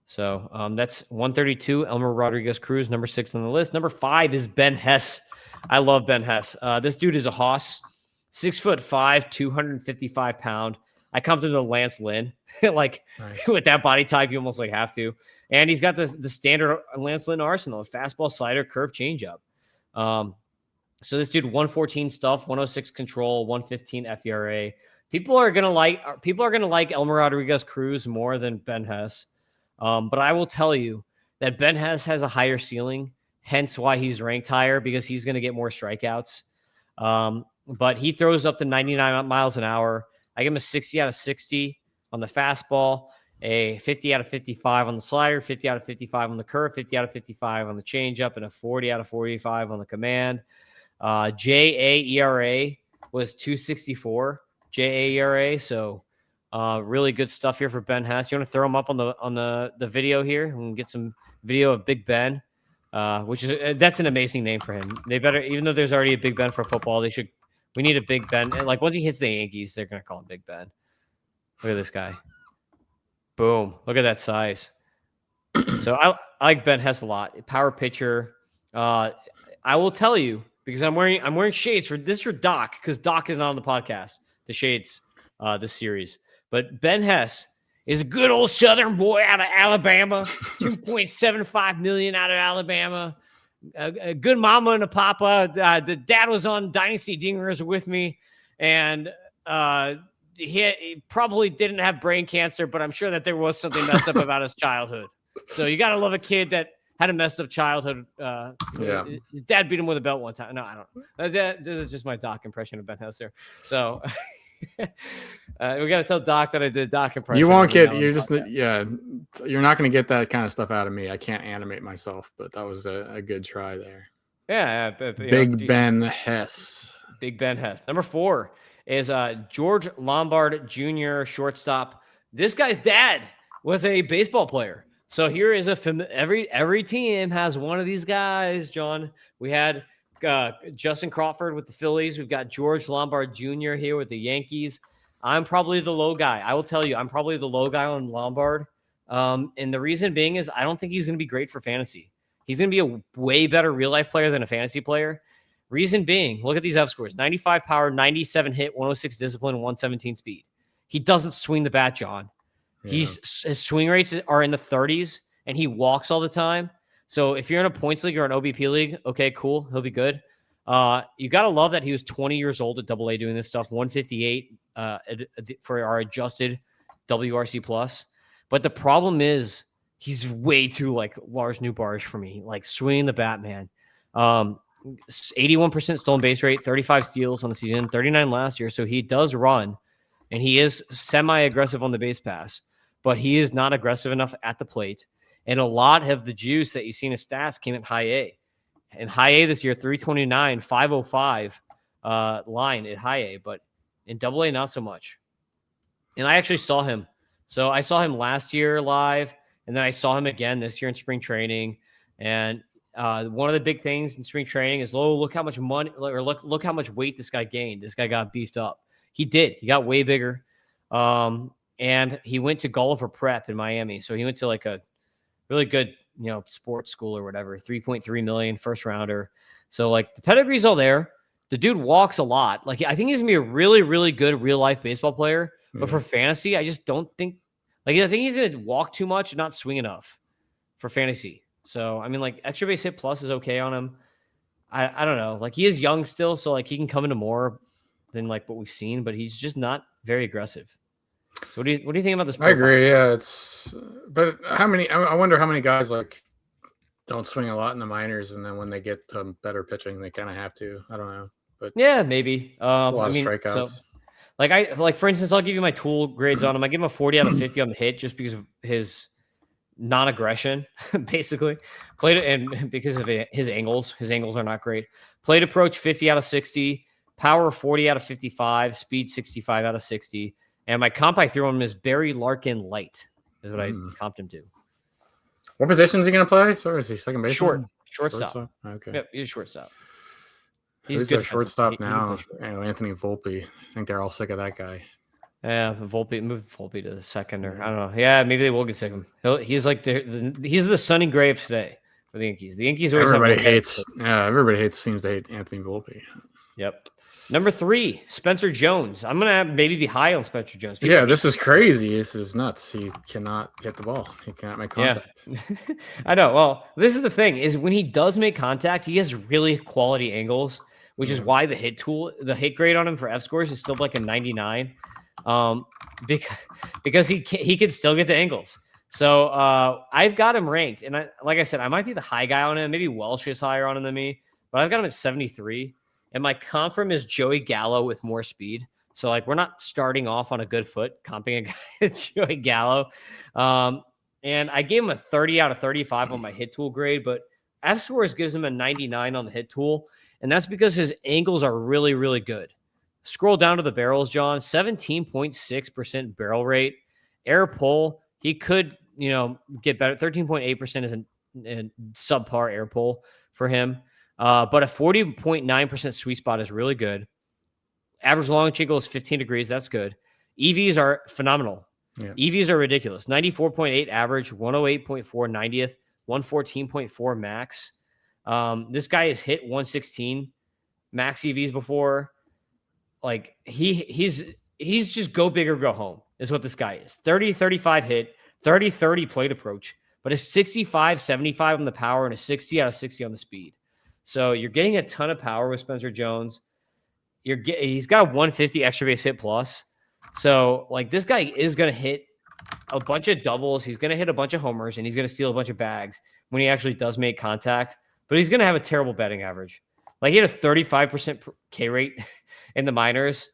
So that's 132. Elmer Rodriguez Cruz, number 6 on the list. Number 5 is Ben Hess. I love Ben Hess. This dude is a hoss. 6'5", 255 pound. I come to the Lance Lynn. Like nice. With that body type, you almost like have to. And he's got the standard Lance Lynn arsenal: fastball, slider, curve, changeup. So this dude 114 stuff, 106 control, 115 FERA. People are gonna like Elmer Rodriguez Cruz more than Ben Hess. But I will tell you that Ben Hess has a higher ceiling, hence why he's ranked higher, because he's going to get more strikeouts. But he throws up to 99 miles an hour. I give him a 60 out of 60 on the fastball, a 50 out of 55 on the slider, 50 out of 55 on the curve, 50 out of 55 on the changeup, and a 40 out of 45 on the command. JAERA was 264. JAERA, so really good stuff here for Ben Hess. You want to throw him up on the video here and get some video of Big Ben, which is that's an amazing name for him. They better, even though there's already a Big Ben for football, we need a Big Ben. And like once he hits the Yankees, they're gonna call him Big Ben. Look at this guy. Boom! Look at that size. So I like Ben Hess a lot. Power pitcher. I will tell you, because I'm wearing shades for this for Doc, because Doc is not on the podcast. The shades, this series. But Ben Hess is a good old Southern boy out of Alabama. $2.75 million out of Alabama. A good mama and a papa. The dad was on Dynasty Dingers with me, and he probably didn't have brain cancer, but I'm sure that there was something messed up about his childhood. So you got to love a kid that had a messed up childhood. Yeah. His dad beat him with a belt one time. No, I don't. This is just my Doc impression of Ben Hess there. So we got to tell Doc that I did a Doc impression. You won't get. You're just You're not going to get that kind of stuff out of me. I can't animate myself, but that was a good try there. Yeah. Big Ben Hess. Big Ben Hess. Number 4 is George Lombard Jr., shortstop. This guy's dad was a baseball player. So here is every team has one of these guys, John. We had Justin Crawford with the Phillies. We've got George Lombard Jr. here with the Yankees. I'm probably the low guy. I will tell you, I'm probably the low guy on Lombard. And the reason being is I don't think he's going to be great for fantasy. He's going to be a way better real-life player than a fantasy player. Reason being, look at these F scores. 95 power, 97 hit, 106 discipline, 117 speed. He doesn't swing the bat, John. Yeah. His swing rates are in the 30s, and he walks all the time. So if you're in a points league or an OBP league, okay, cool. He'll be good. You got to love that he was 20 years old at AA doing this stuff, 158 for our adjusted WRC plus. But the problem is he's way too like Lars Newbarge for me, like swinging the bat, man. 81% stolen base rate, 35 steals on the season, 39 last year. So he does run, and he is semi-aggressive on the base pass, but he is not aggressive enough at the plate. And a lot of the juice that you see in his stats came at high A. In high A this year, 329, 505 line at high A, but in double A, not so much. And I actually saw him. So I saw him last year live, and then I saw him again this year in spring training. And one of the big things in spring training is, look how much money, or look how much weight this guy gained. This guy got beefed up. He did. He got way bigger. And he went to Gulliver Prep in Miami. So he went to like a really good, sports school or whatever, 3.3 million first rounder. So like the pedigree's all there. The dude walks a lot. Like I think he's gonna be a really, really good real life baseball player. But for fantasy, I just don't think, I think he's going to walk too much and not swing enough for fantasy. So, I mean, like extra base hit plus is okay on him. I don't know. Like he is young still. So like he can come into more than like what we've seen, but he's just not very aggressive. So what do you think about this profile? I agree. Yeah. But I wonder how many guys like don't swing a lot in the minors, and then when they get to better pitching, they kind of have to. I don't know, but yeah, maybe. a lot I of mean, strikeouts. so like for instance, I'll give you my tool grades on him. I give him a 40 out of 50 on the hit just because of his non-aggression, basically. Played and because of his angles. His angles are not great. Plate approach 50 out of 60. Power 40 out of 55. Speed 65 out of 60. And my comp I threw him is Barry Larkin Light, is what I comped him to. What position is he going to play? Sorry, is he second baseman? Shortstop. Okay. Yep, he's a shortstop. Who's their shortstop now? Anthony Volpe. I think they're all sick of that guy. Yeah, Volpe moved Volpe to the second, or I don't know. Yeah, maybe they will get sick of him. He's like he's the Sonny Gray of today for the Yankees. The Yankees always everybody seems to hate Anthony Volpe. Yep. Number 3, Spencer Jones. I'm gonna maybe be high on Spencer Jones. This is crazy. This is nuts. He cannot hit the ball. He cannot make contact. Yeah. I know. Well, this is the thing: is when he does make contact, he has really quality angles, which is why the hit grade on him for F scores is still like a 99. Because he can still get the angles. So I've got him ranked, and like I said, I might be the high guy on him. Maybe Welsh is higher on him than me, but I've got him at 73. And my comp from is Joey Gallo with more speed. So like we're not starting off on a good foot, comping a guy at Joey Gallo. And I gave him a 30 out of 35 on my hit tool grade, but F scores gives him a 99 on the hit tool, and that's because his angles are really, really good. Scroll down to the barrels, John. 17.6% barrel rate. Air pull, he could, get better. 13.8% is a subpar air pull for him. But a 40.9% sweet spot is really good. Average launch angle is 15 degrees. That's good. EVs are phenomenal. Yeah. EVs are ridiculous. 94.8 average, 108.4 90th, 114.4 max. This guy has hit 116 max EVs before. Like he's just go big or go home is what this guy is. 30-35 hit, 30-30 plate approach, but a 65-75 on the power and a 60 out of 60 on the speed. So you're getting a ton of power with Spencer Jones. He's got 150 extra base hit plus. So like this guy is going to hit a bunch of doubles. He's going to hit a bunch of homers, and he's going to steal a bunch of bags when he actually does make contact. But he's going to have a terrible batting average. Like he had a 35% K rate in the minors,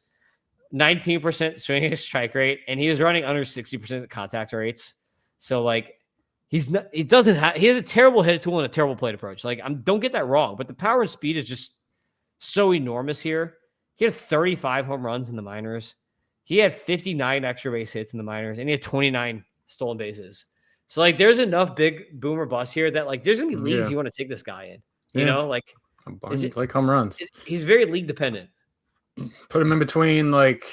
19% swinging his strike rate, and he was running under 60% contact rates. So like he has a terrible hit tool and a terrible plate approach. Like don't get that wrong, but the power and speed is just so enormous here. He had 35 home runs in the minors. He had 59 extra base hits in the minors, and he had 29 stolen bases. So like there's enough big boomer bust here that like there's gonna be leagues you want to take this guy in. You know, like like home runs. He's very league dependent. Put him in between, like,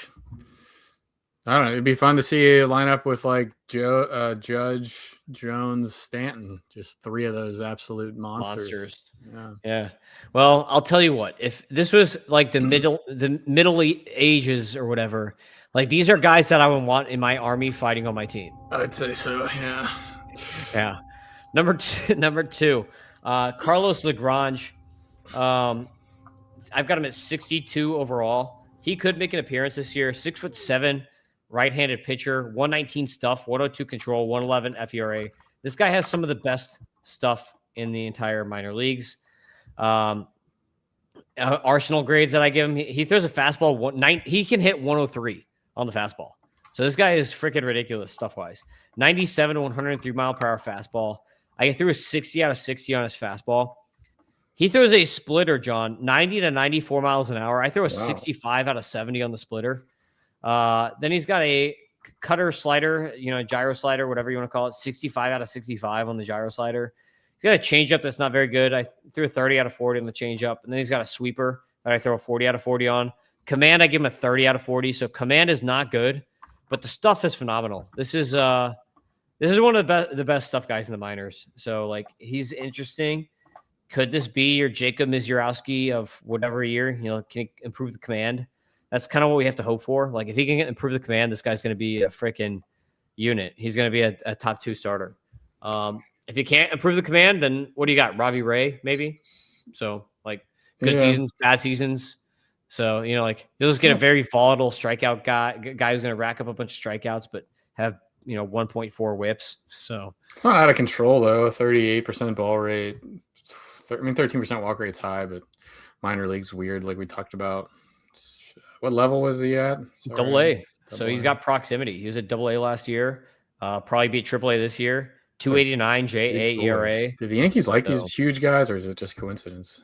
I don't know. It'd be fun to see a lineup with like Judge, Jones, Stanton, just 3 of those absolute monsters. Yeah. Well, I'll tell you what. If this was like the middle ages or whatever, like these are guys that I would want in my army fighting on my team. I'd say so. Yeah. Yeah. Number 2, Carlos Lagrange. I've got him at 62 overall. He could make an appearance this year. 6'7", right-handed pitcher, 119 stuff, 102 control, 111 FERA. This guy has some of the best stuff in the entire minor leagues. Arsenal grades that I give him, he throws a fastball. He can hit 103 on the fastball. So this guy is freaking ridiculous stuff-wise. 97 to 103 mile per hour fastball. I threw a 60 out of 60 on his fastball. He throws a splitter, John, 90 to 94 miles an hour. I throw a 65 out of 70 on the splitter. Then he's got a cutter slider, gyro slider, whatever you want to call it, 65 out of 65 on the gyro slider. He's got a changeup that's not very good. I threw a 30 out of 40 on the changeup. And then he's got a sweeper that I throw a 40 out of 40 on. Command, I give him a 30 out of 40. So command is not good, but the stuff is phenomenal. This is one of the best stuff guys in the minors. So like he's interesting. Could this be your Jacob Misiorowski of whatever year? Can he improve the command? That's kind of what we have to hope for. Like, if he can improve the command, this guy's going to be a freaking unit. He's going to be a top 2 starter. If you can't improve the command, then what do you got? Robbie Ray, maybe? So, like, good seasons, bad seasons. So, like, you'll just get a very volatile strikeout guy who's going to rack up a bunch of strikeouts, but have 1.4 whips. So it's not out of control though. 38% ball rate. 13% walk rate's high, but minor league's weird, like we talked about. What level was he at? Double A. So he's got proximity. He was at Double A last year. Probably be Triple A this year. 289 JA ERA. Do the Yankees like these huge guys, or is it just coincidence?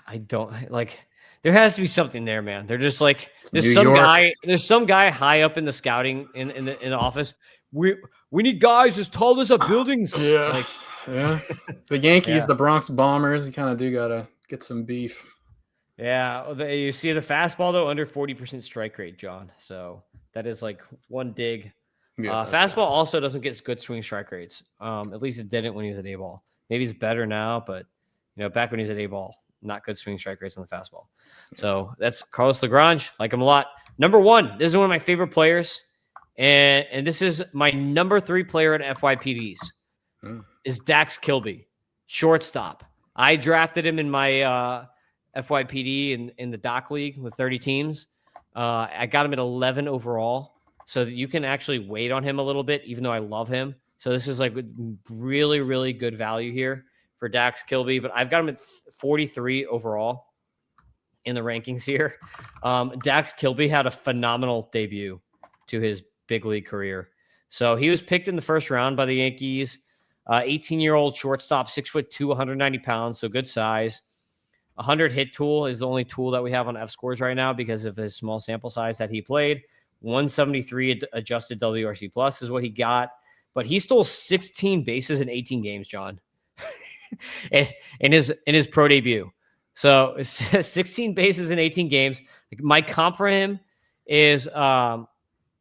I don't like. There has to be something there, man. They're just like there's some guy high up in the scouting in the office. We need guys as tall as our buildings. Yeah, The Yankees, the Bronx Bombers, you kind of do gotta get some beef. Yeah, you see the fastball though under 40% strike rate, John. So that is like one dig. Yeah, fastball also doesn't get good swing strike rates. At least it didn't when he was at A-ball. Maybe it's better now, but back when he was at A-ball, not good swing strike rates on the fastball. So that's Carlos Lagrange. Like him a lot. Number 1, this is one of my favorite players. And this is my number 3 player at FYPDs. Is Dax Kilby, shortstop. I drafted him in my FYPD in the Doc League with 30 teams. I got him at 11 overall, so that you can actually wait on him a little bit, even though I love him. So this is like really, really good value here for Dax Kilby, but I've got him at 43 overall in the rankings here. Dax Kilby had a phenomenal debut to his big league career. So he was picked in the first round by the Yankees. 18-year-old shortstop, 6'2", 190 pounds, so good size. 100 hit tool is the only tool that we have on F scores right now because of his small sample size that he played. 173 adjusted WRC plus is what he got, but he stole 16 bases in 18 games, John, in his pro debut. So 16 bases in 18 games. My comp for him is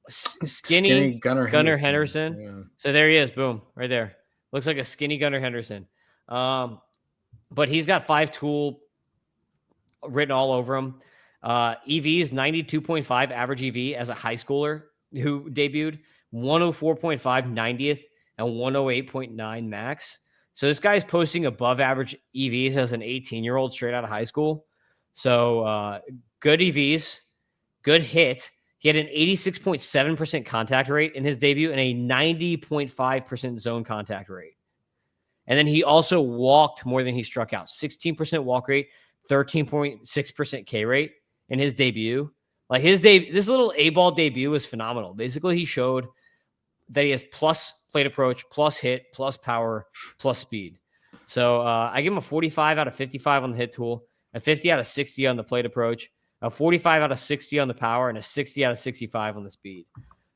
skinny Gunnar Henderson. Yeah. So there he is. Boom. Right there. Looks like a skinny Gunnar Henderson. But he's got 5 tool written all over him. EV is 92.5 average EV as a high schooler who debuted, 104.5 90th, and 108.9 max. So this guy's posting above average EVs as an 18-year-old straight out of high school. So good EVs, good hit. He had an 86.7% contact rate in his debut and a 90.5% zone contact rate. And then he also walked more than he struck out. 16% walk rate, 13.6% K rate in his debut. Like this little A-ball debut was phenomenal. Basically, he showed that he has plus plate approach, plus hit, plus power, plus speed. So I give him a 45 out of 55 on the hit tool, a 50 out of 60 on the plate approach, a 45 out of 60 on the power, and a 60 out of 65 on the speed.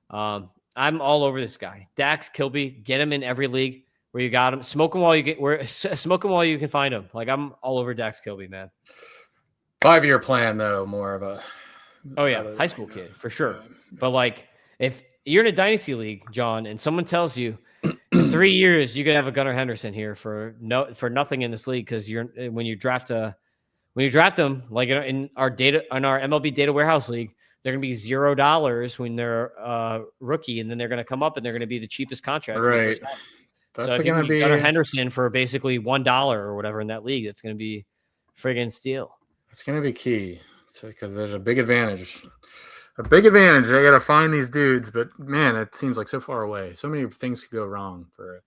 I'm all over this guy. Dax Kilby, get him in every league where you got him. Smoke him while you can find him. Like, I'm all over Dax Kilby, man. 5-year plan, though, more of a... Oh, yeah, high school kid, for sure. But, like, if you're in a dynasty league, John, and someone tells you in 3 years you could have a Gunnar Henderson here for nothing in this league because when you draft them, like in our MLB data warehouse league, they're going to be $0 when they're a rookie, and then they're going to come up and they're going to be the cheapest contract. Right. That's going to be Gunnar Henderson for basically $1 or whatever in that league. That's going to be friggin' steal. It's going to be key because there's a big advantage. They got to find these dudes, but man, it seems like so far away. So many things could go wrong for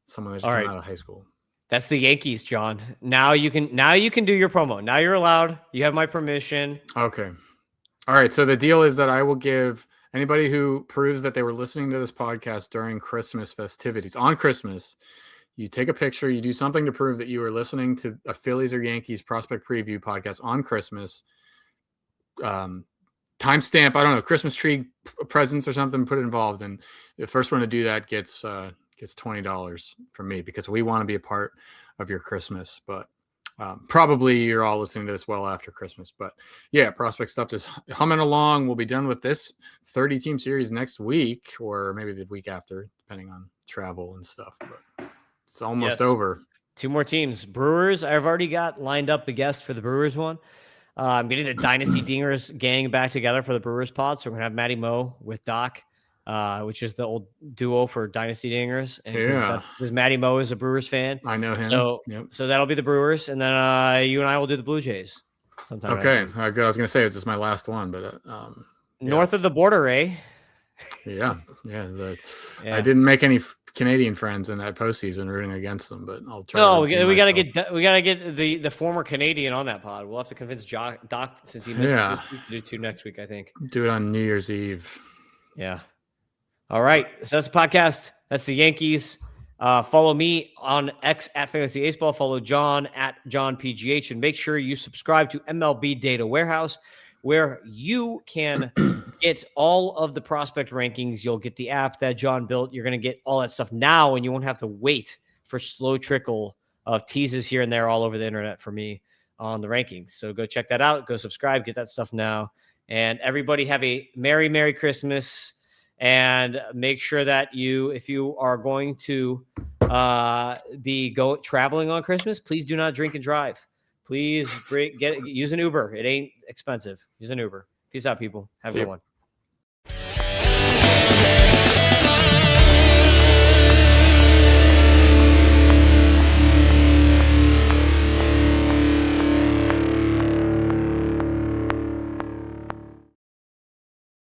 someone that's come out of high school. That's the Yankees, John. Now you can do your promo. Now you're allowed. You have my permission. Okay. All right. So the deal is that I will give anybody who proves that they were listening to this podcast during Christmas festivities on Christmas, you take a picture, you do something to prove that you were listening to a Phillies or Yankees prospect preview podcast on Christmas. Timestamp, I don't know, Christmas tree presents or something, put it involved. And the first one to do that gets $20 from me because we want to be a part of your Christmas. But probably you're all listening to this well after Christmas. But yeah, prospect stuff is humming along. We'll be done with this 30-team series next week or maybe the week after, depending on travel and stuff. But it's almost over. 2 more teams. Brewers, I've already got lined up a guest for the Brewers one. I'm getting the Dynasty Dingers gang back together for the Brewers pod. So we're going to have Matty Moe with Doc, which is the old duo for Dynasty Dingers. And because Matty Moe is a Brewers fan. I know him. So that'll be the Brewers. And then you and I will do the Blue Jays sometime. Okay. Good. I was going to say, it's just my last one. But north of the border, Yeah. I didn't make any Canadian friends in that postseason rooting against them, but I'll try. No, we gotta get the former Canadian on that pod. We'll have to convince Doc since he missed this week to do 2 next week. I think do it on New Year's Eve. Yeah. All right. So that's the podcast. That's the Yankees. Follow me on X at Fantasy Baseball. Follow John at John PGH, and make sure you subscribe to MLB Data Warehouse, where you can get all of the prospect rankings. You'll get the app that John built. You're going to get all that stuff now, and you won't have to wait for slow trickle of teases here and there all over the internet for me on the rankings. So go check that out. Go subscribe. Get that stuff now. And everybody have a Merry Christmas. And make sure that if you are going to be traveling on Christmas, please do not drink and drive. Please use an Uber. It ain't expensive. Use an Uber. Peace out, people. Have a good one.